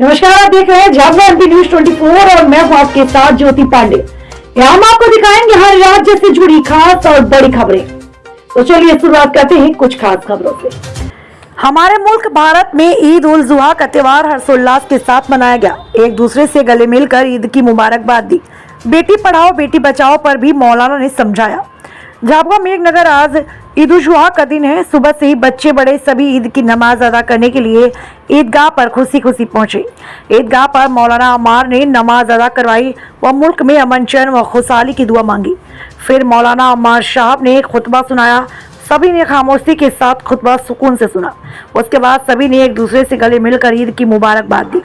नमस्कार, आप देख रहे हैं झाबुआ एमपी न्यूज 24 और मैं हूं आपके साथ ज्योति पांडे। यहाँ हम आपको दिखाएंगे हर राज्य से जुड़ी खास और बड़ी खबरें। तो चलिए शुरुआत करते हैं कुछ खास खबरों से। हमारे मुल्क भारत में ईद उल जुहा का त्योहार हर्षोल्लास के साथ मनाया गया। एक दूसरे से गले मिलकर ईद की मुबारकबाद दी। बेटी पढ़ाओ बेटी बचाओ पर भी मौलाना ने समझाया। झाबुआ मेघनगर आज ईद उल जुहा का दिन है। सुबह से ही बच्चे बड़े सभी ईद की नमाज अदा करने के लिए ईदगाह पर खुशी खुशी पहुंचे। ईदगाह पर मौलाना अम्मार ने नमाज अदा करवाई व मुल्क में अमन चैन व खुशहाली की दुआ मांगी। फिर मौलाना अम्मार साहब ने खुतबा सुनाया। सभी ने खामोशी के साथ खुतबा सुकून से सुना। उसके बाद सभी ने एक दूसरे से गले मिलकर ईद की मुबारकबाद दी।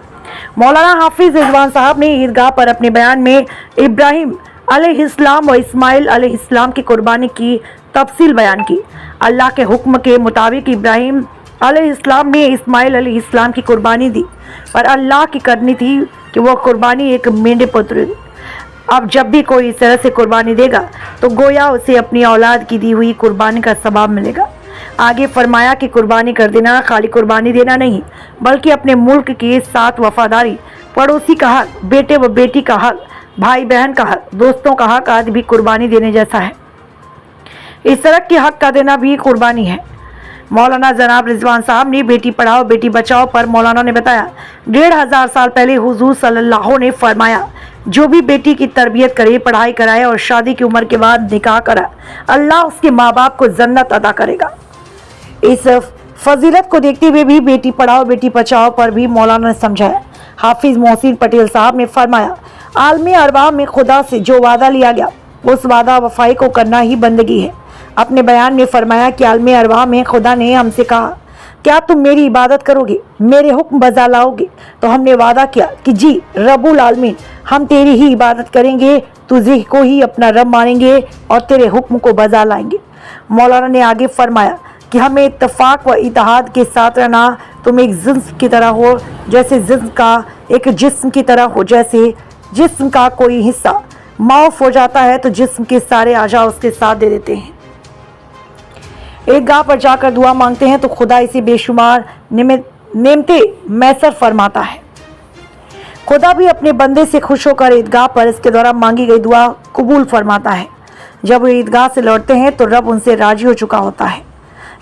मौलाना हाफिज रिजवान साहब ने ईदगाह पर अपने बयान में इब्राहिम अलैहिस्सलाम व इस्माइल अलैहिस्सलाम की कुर्बानी की तफसील बयान की। अल्लाह के हुक्म के मुताबिक इब्राहिम अलैहिस्सलाम ने इस्माइल अलैहिस्सलाम की कुर्बानी दी, पर अल्लाह की करनी थी कि वह कुर्बानी एक मेंढे पुत्र दी। अब जब भी कोई इस तरह से कुर्बानी देगा तो गोया उसे अपनी औलाद की दी हुई कुर्बानी का सवाब मिलेगा। आगे फरमाया कि कुर्बानी कर देना खाली कुर्बानी देना नहीं, बल्कि अपने मुल्क के साथ वफादारी, पड़ोसी का हक, बेटे व बेटी का हक, भाई बहन का हक, दोस्तों का हक आदि भी कुर्बानी देने जैसा है। इस तरह के हक का देना भी कुर्बानी है। मौलाना जनाब रिजवान साहब ने बेटी पढ़ाओ बेटी बचाओ पर मौलाना ने बताया, 1500 साल पहले हुजूर सल्लल्लाहु ने फरमाया, जो भी बेटी की तरबियत करे, पढ़ाई कराए और शादी की उम्र के बाद निकाह करा, अल्लाह उसके माँ बाप को जन्नत अदा करेगा। इस फजीलत को देखते हुए भी बेटी पढ़ाओ बेटी बचाओ पर भी मौलाना ने समझाया। हाफिज मोहसिन पटेल साहब ने फरमाया, आलमी अरवाह में खुदा से जो वादा लिया गया उस वादा वफाई को करना ही बंदगी है। अपने बयान में फरमाया कि आलमी अरवाह में खुदा ने हमसे कहा, क्या तुम मेरी इबादत करोगे, मेरे हुक्म बजा लाओगे? तो हमने वादा किया कि जी रब्बुल आलमीन, हम तेरी ही इबादत करेंगे, तुझे को ही अपना रब मानेंगे और तेरे हुक्म को बजा लाएंगे। मौलाना ने आगे फरमाया कि हमें इत्तफाक व इत्तेहाद के साथ रहना। तुम एक जिस्म की तरह हो, जैसे जिस्म का एक जिस्म की तरह हो। जैसे जिस्म का कोई हिस्सा माफ हो जाता है तो जिस्म के सारे आजा उसके साथ दे देते हैं। ईदगाह पर जाकर दुआ मांगते हैं तो खुदा इसे बेशुमार नेमते मैसर फरमाता है। खुदा भी अपने बंदे से खुश होकर ईदगाह पर इसके द्वारा मांगी गई दुआ कबूल फरमाता है। जब वो ईदगाह से लौटते हैं तो रब उनसे राजी हो चुका होता है।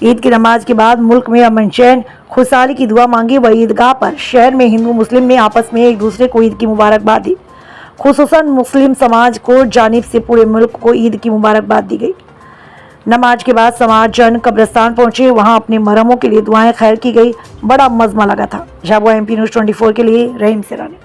ईद की नमाज के बाद मुल्क में अमन चैन खुशहाली की दुआ मांगी व ईदगाह पर शहर में हिंदू मुस्लिम ने आपस में एक दूसरे को ईद की मुबारकबाद दी। खुसूसन मुस्लिम समाज को जानिब से पूरे मुल्क को ईद की मुबारकबाद दी गई। नमाज के बाद समाज जन कब्रिस्तान पहुंचे, वहां अपने मरहमों के लिए दुआएं खैर की गई। बड़ा मजमा लगा था। झाबुआ एमपी न्यूज 24 के लिए रहीम सिरानी।